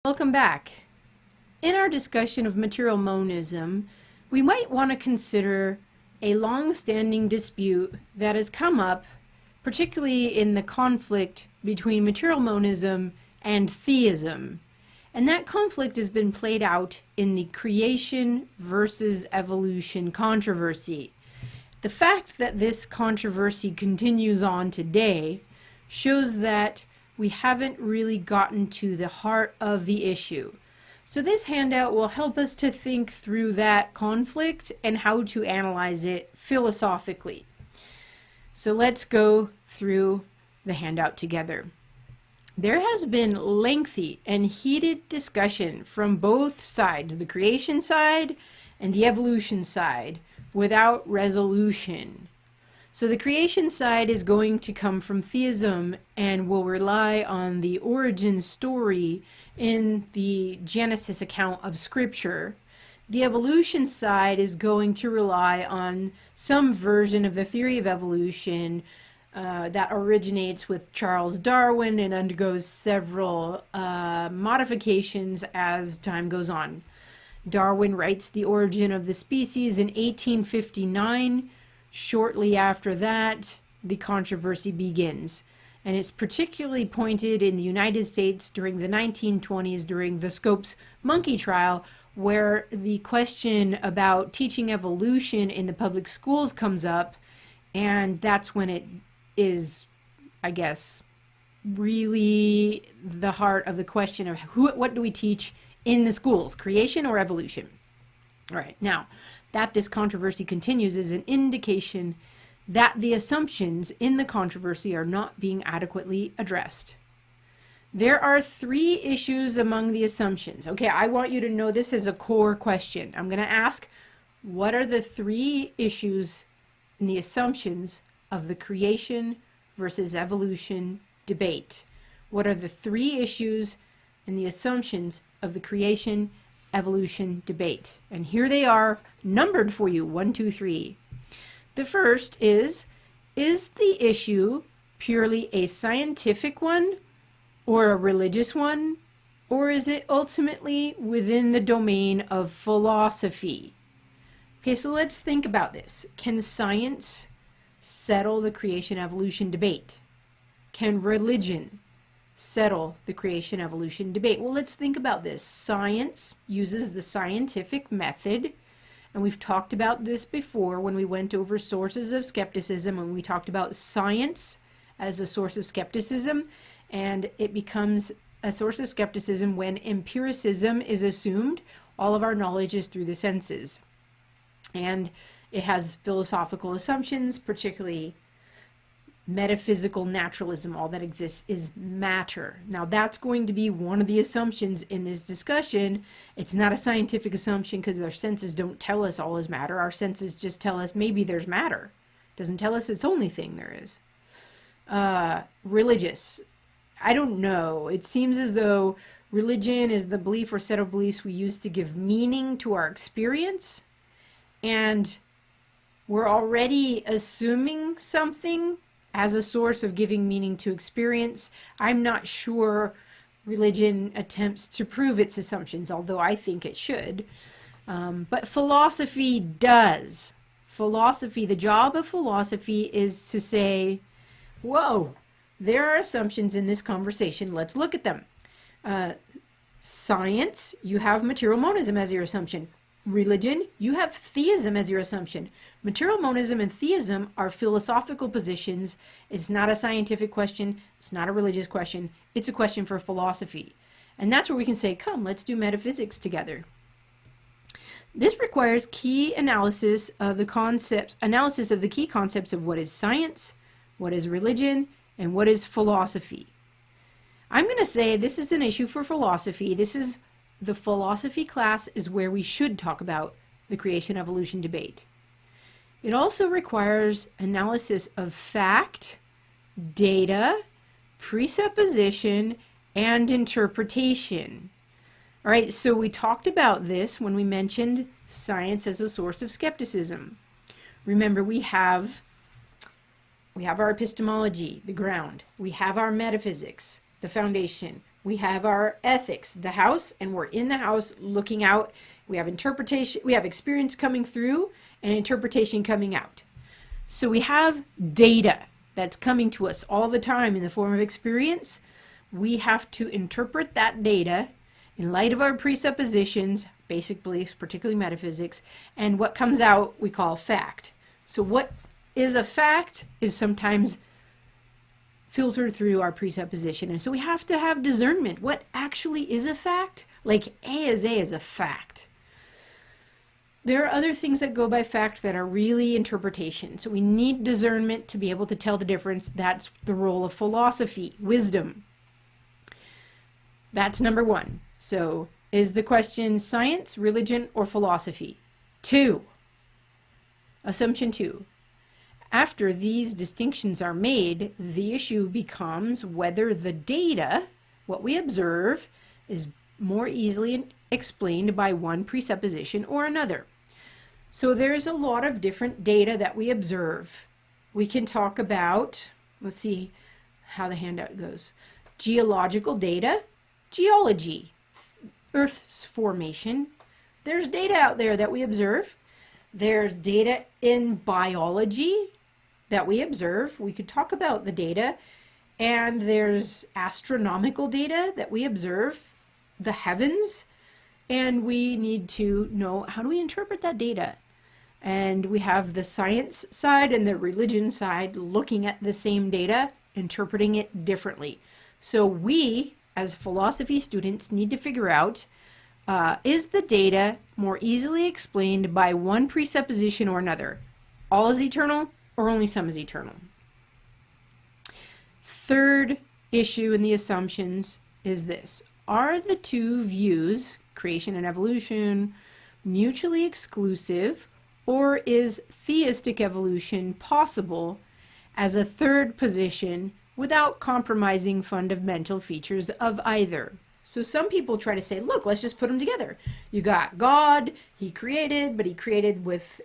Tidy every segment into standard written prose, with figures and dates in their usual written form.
Welcome back. In our discussion of material monism, we might want to consider a long-standing dispute that has come up, particularly in the conflict between material monism and theism. And that conflict has been played out in the creation versus evolution controversy. The fact that this controversy continues on today shows that we haven't really gotten to the heart of the issue. So this handout will help us to think through that conflict and how to analyze it philosophically. So let's go through the handout together. There has been lengthy and heated discussion from both sides, the creation side and the evolution side, without resolution. So the creation side is going to come from theism and will rely on the origin story in the Genesis account of Scripture. The evolution side is going to rely on some version of the theory of evolution that originates with Charles Darwin and undergoes several modifications as time goes on. Darwin writes The Origin of the Species in 1859. Shortly after that, the controversy begins. And it's particularly pointed in the United States during the 1920s during the Scopes monkey trial, where the question about teaching evolution in the public schools comes up, and that's when it is, I guess, really the heart of the question of what do we teach in the schools, creation or evolution? All right, now that this controversy continues is an indication that the assumptions in the controversy are not being adequately addressed. There are three issues among the assumptions. Okay, I want you to know this as a core question. I'm going to ask, what are the three issues in the assumptions of the creation versus evolution debate? What are the three issues in the assumptions of the creation evolution debate? And here they are, numbered for you, 1, 2, 3. The first is the issue purely a scientific one or a religious one, or is it ultimately within the domain of philosophy? Okay, so let's think about this. Can science settle the creation evolution debate? Can religion settle the creation evolution debate? Well, let's think about this. Science uses the scientific method, and we've talked about this before when we went over sources of skepticism, and we talked about science as a source of skepticism, and it becomes a source of skepticism when empiricism is assumed. All of our knowledge is through the senses, and it has philosophical assumptions, particularly metaphysical naturalism. All that exists is matter. Now that's going to be one of the assumptions in this discussion. It's not a scientific assumption because our senses don't tell us all is matter. Our senses just tell us maybe there's matter. It doesn't tell us it's the only thing there is. Religious. I don't know. It seems as though religion is the belief or set of beliefs we use to give meaning to our experience, and we're already assuming something as a source of giving meaning to experience. I'm not sure religion attempts to prove its assumptions, although I think it should. But philosophy does. Philosophy, the job of philosophy is to say, whoa, there are assumptions in this conversation. Let's look at them. Science, you have material monism as your assumption. Religion, you have theism as your assumption. Material monism and theism are philosophical positions. It's not a scientific question. It's not a religious question. It's a question for philosophy. And that's where we can say, come, let's do metaphysics together. This requires key analysis of the key concepts of what is science, what is religion, and what is philosophy. I'm going to say this is an issue for philosophy. The philosophy class is where we should talk about the creation evolution debate. It also requires analysis of fact, data, presupposition, and interpretation. All right, so we talked about this when we mentioned science as a source of skepticism. Remember, we have our epistemology, the ground. We have our metaphysics, the foundation. We have our ethics, the house, and we're in the house looking out. We have interpretation, we have experience coming through and interpretation coming out. So we have data that's coming to us all the time in the form of experience. We have to interpret that data in light of our presuppositions, basic beliefs, particularly metaphysics, and what comes out we call fact. So what is a fact is sometimes filtered through our presupposition. And so we have to have discernment. What actually is a fact? Like A is a fact. There are other things that go by fact that are really interpretation. So we need discernment to be able to tell the difference. That's the role of philosophy, wisdom. That's number one. So is the question science, religion, or philosophy? 2. Assumption 2. After these distinctions are made, the issue becomes whether the data, what we observe, is more easily explained by one presupposition or another. So there's a lot of different data that we observe. We can talk about, let's see how the handout goes. Geological data, geology, Earth's formation. There's data out there that we observe. There's data in biology that we observe. We could talk about the data. And there's astronomical data that we observe, the heavens, and we need to know how do we interpret that data. And we have the science side and the religion side looking at the same data, interpreting it differently. So we, as philosophy students, need to figure out, is the data more easily explained by one presupposition or another? All is eternal or only some is eternal? Third issue in the assumptions is this. Are the two views, creation and evolution, mutually exclusive, or is theistic evolution possible as a third position without compromising fundamental features of either? So some people try to say, look, let's just put them together. You got God, he created, but he created with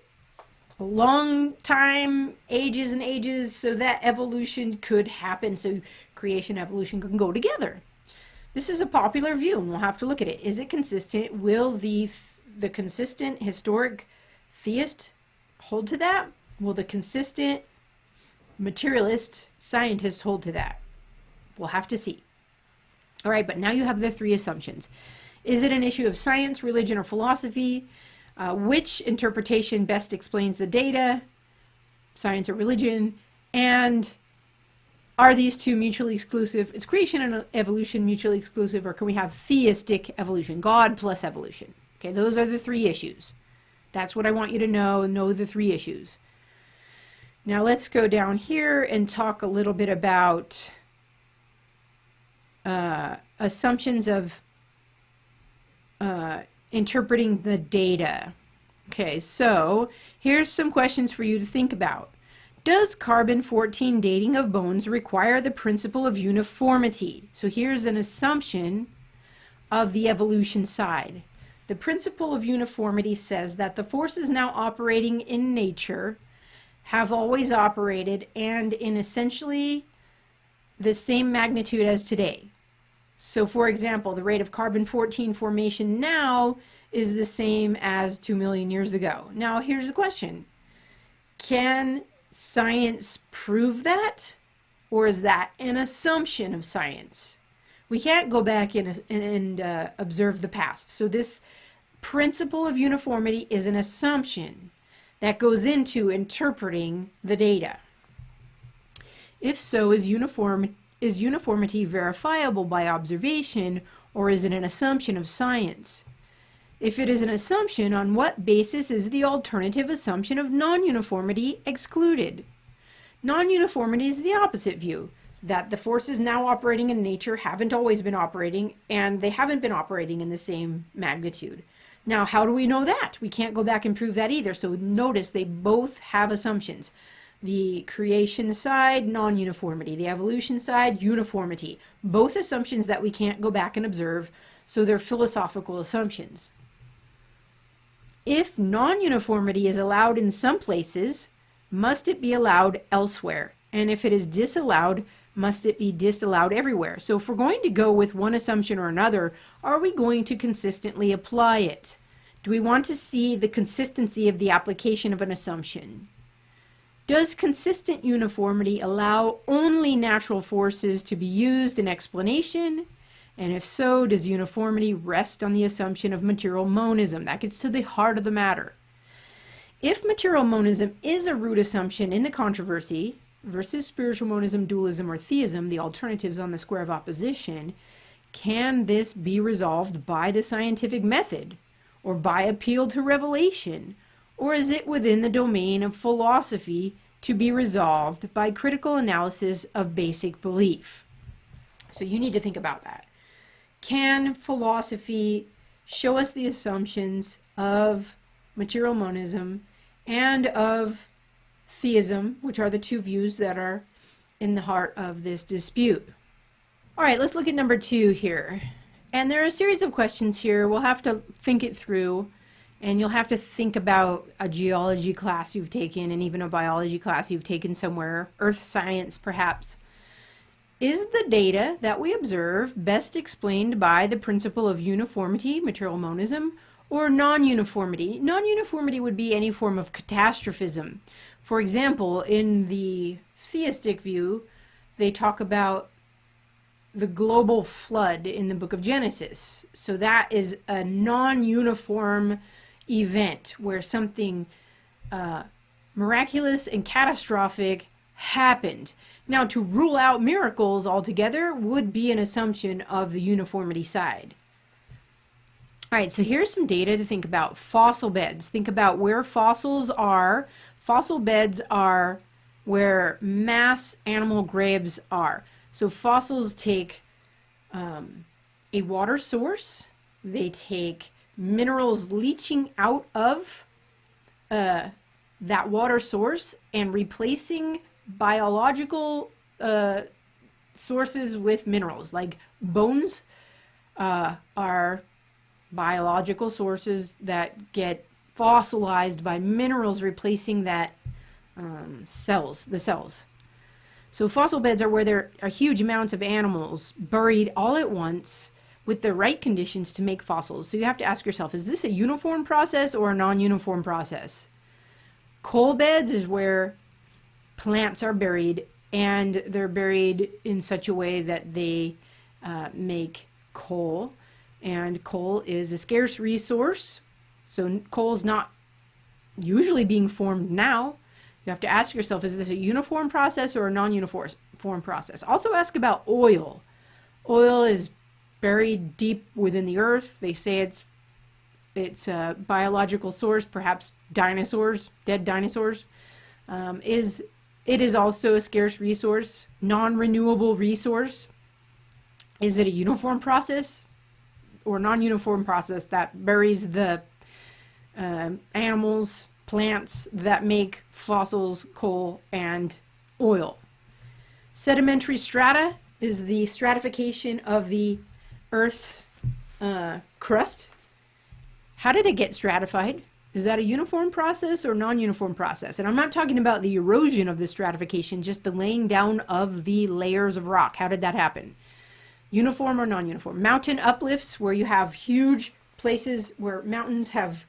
a long time, ages and ages, so that evolution could happen. So creation and evolution can go together. This is a popular view, and we'll have to look at it. Is it consistent? Will the consistent historic theist hold to that? Will the consistent materialist scientist hold to that? We'll have to see. All right, but now you have the 3 assumptions. Is it an issue of science, religion, or philosophy? Which interpretation best explains the data, science or religion? And are these two mutually exclusive? Is creation and evolution mutually exclusive, or can we have theistic evolution, God plus evolution? Okay, those are the 3 issues. That's what I want you to know the 3 issues. Now let's go down here and talk a little bit about assumptions of interpreting the data. Okay, so here's some questions for you to think about. Does carbon-14 dating of bones require the principle of uniformity? So here's an assumption of the evolution side. The principle of uniformity says that the forces now operating in nature have always operated and in essentially the same magnitude as today. So for example, the rate of carbon-14 formation now is the same as 2 million years ago. Now here's the question. Can science prove that? Or is that an assumption of science? We can't go back and observe the past. So this principle of uniformity is an assumption that goes into interpreting the data. If so, is uniformity verifiable by observation, or is it an assumption of science? If it is an assumption, on what basis is the alternative assumption of non-uniformity excluded? Non-uniformity is the opposite view, that the forces now operating in nature haven't always been operating, and they haven't been operating in the same magnitude. Now, how do we know that? We can't go back and prove that either. So notice they both have assumptions. The creation side, non-uniformity. The evolution side, uniformity. Both assumptions that we can't go back and observe, so they're philosophical assumptions. If non-uniformity is allowed in some places, must it be allowed elsewhere? And if it is disallowed, must it be disallowed everywhere? So if we're going to go with one assumption or another, are we going to consistently apply it? Do we want to see the consistency of the application of an assumption? Does consistent uniformity allow only natural forces to be used in explanation? And if so, does uniformity rest on the assumption of material monism? That gets to the heart of the matter. If material monism is a root assumption in the controversy versus spiritual monism, dualism, or theism, the alternatives on the square of opposition, can this be resolved by the scientific method or by appeal to revelation? Or is it within the domain of philosophy to be resolved by critical analysis of basic belief? So you need to think about that. Can philosophy show us the assumptions of material monism and of theism, which are the two views that are in the heart of this dispute? All right, let's look at number 2 here. And there are a series of questions here. We'll have to think it through, and you'll have to think about a geology class you've taken and even a biology class you've taken somewhere, earth science perhaps. Is the data that we observe best explained by the principle of uniformity, material monism, or non-uniformity? Non-uniformity would be any form of catastrophism. For example, in the theistic view, they talk about the global flood in the book of Genesis. So that is a non-uniform event where something miraculous and catastrophic happened. Now, to rule out miracles altogether would be an assumption of the uniformity side. All right, so here's some data to think about. Fossil beds. Think about where fossils are. Fossil beds are where mass animal graves are. So fossils take a water source, they take minerals leaching out of that water source and replacing biological sources with minerals. Like bones are biological sources that get fossilized by minerals replacing that the cells. So fossil beds are where there are huge amounts of animals buried all at once with the right conditions to make fossils. So you have to ask yourself, is this a uniform process or a non-uniform process? Coal beds is where plants are buried, and they're buried in such a way that they make coal. And coal is a scarce resource, so coal is not usually being formed now. You have to ask yourself, is this a uniform process or a non-uniform process? Also ask about oil. Oil is buried deep within the earth. They say it's a biological source, perhaps dinosaurs, dead dinosaurs. It is also a scarce resource, non-renewable resource. Is it a uniform process or non-uniform process that buries the animals, plants that make fossils, coal, and oil? Sedimentary strata is the stratification of the Earth's crust. How did it get stratified? Is that a uniform process or non-uniform process? And I'm not talking about the erosion of the stratification, just the laying down of the layers of rock. How did that happen? Uniform or non-uniform? Mountain uplifts, where you have huge places where mountains have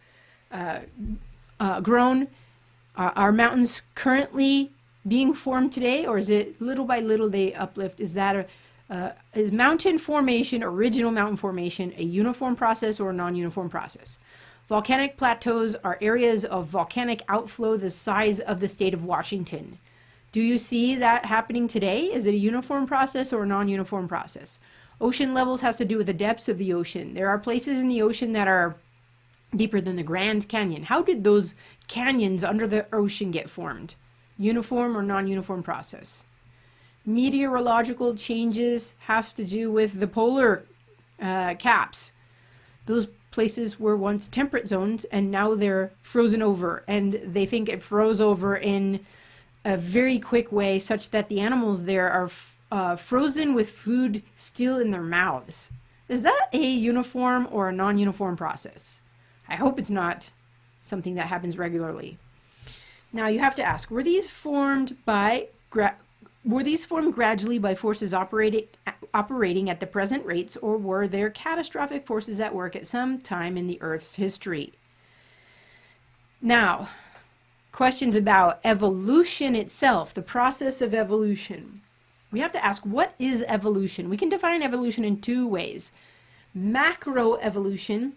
grown. Are mountains currently being formed today, or is it little by little they uplift? Is that is mountain formation, original mountain formation, a uniform process or a non-uniform process? Volcanic plateaus are areas of volcanic outflow the size of the state of Washington. Do you see that happening today? Is it a uniform process or a non-uniform process? Ocean levels has to do with the depths of the ocean. There are places in the ocean that are deeper than the Grand Canyon. How did those canyons under the ocean get formed? Uniform or non-uniform process? Meteorological changes have to do with the polar caps. Those places were once temperate zones and now they're frozen over, and they think it froze over in a very quick way such that the animals there are frozen with food still in their mouths. Is that a uniform or a non-uniform process? I hope it's not something that happens regularly. Now you have to ask, were these formed by Were these formed gradually by forces operating at the present rates, or were there catastrophic forces at work at some time in the Earth's history? Now, questions about evolution itself, the process of evolution. We have to ask, what is evolution? We can define evolution in two ways. Macroevolution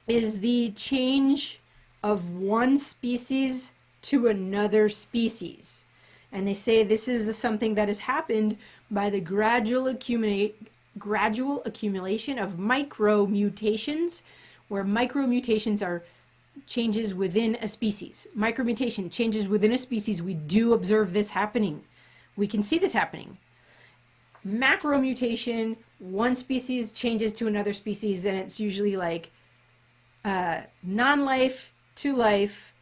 is the change of one species to another species. And they say this is something that has happened by the gradual accumulation of micro-mutations, where micro-mutations are changes within a species. Micromutation, changes within a species. We do observe this happening. We can see this happening. Macromutation, one species changes to another species, and it's usually like non-life to life,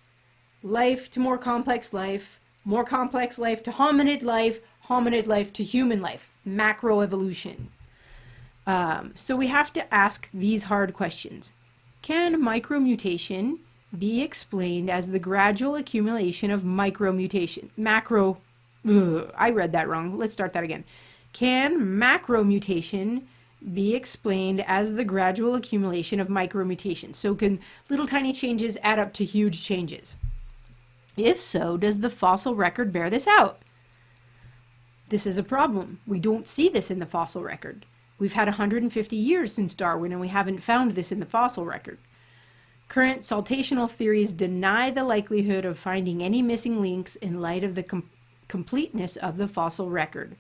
life to more complex life to hominid life to human life. Macroevolution. So we have to ask these hard questions. Can micromutation be explained as the gradual accumulation of micromutation? I read that wrong. Let's start that again. Can macromutation be explained as the gradual accumulation of micromutations? So can little tiny changes add up to huge changes? If so, does the fossil record bear this out? This is a problem. We don't see this in the fossil record. We've had 150 years since Darwin, and we haven't found this in the fossil record. Current saltational theories deny the likelihood of finding any missing links in light of the completeness of the fossil record.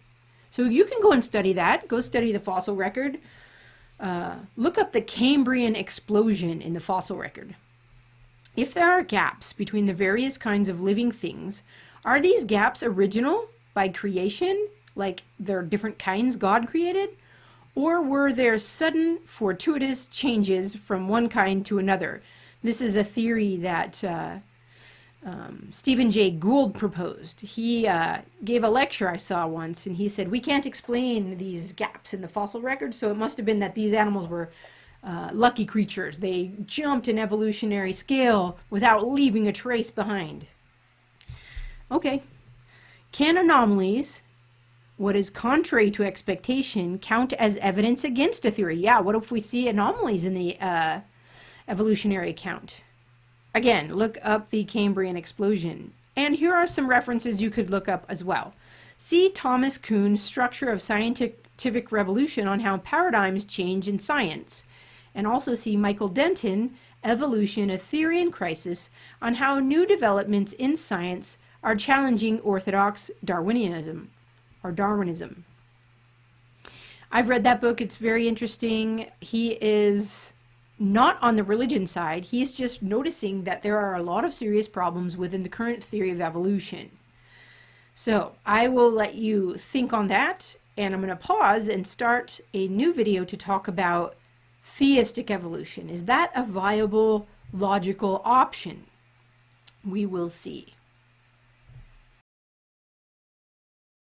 So you can go and study that. Go study the fossil record. Look up the Cambrian explosion in the fossil record. If there are gaps between the various kinds of living things, are these gaps original by creation, like they're different kinds God created? Or were there sudden, fortuitous changes from one kind to another? This is a theory that Stephen Jay Gould proposed. He gave a lecture I saw once, and he said, we can't explain these gaps in the fossil record, so it must have been that these animals were lucky creatures. They jumped an evolutionary scale without leaving a trace behind. Okay. Can anomalies, what is contrary to expectation, count as evidence against a theory? Yeah, what if we see anomalies in the evolutionary account? Again, look up the Cambrian explosion. And here are some references you could look up as well. See Thomas Kuhn's Structure of Scientific Revolution on how paradigms change in science. And also see Michael Denton, Evolution, a Theory in Crisis, on how new developments in science are challenging orthodox Darwinism. I've read that book. It's very interesting. He is not on the religion side. He's just noticing that there are a lot of serious problems within the current theory of evolution. So I will let you think on that, and I'm going to pause and start a new video to talk about theistic evolution. Is that a viable, logical option? We will see.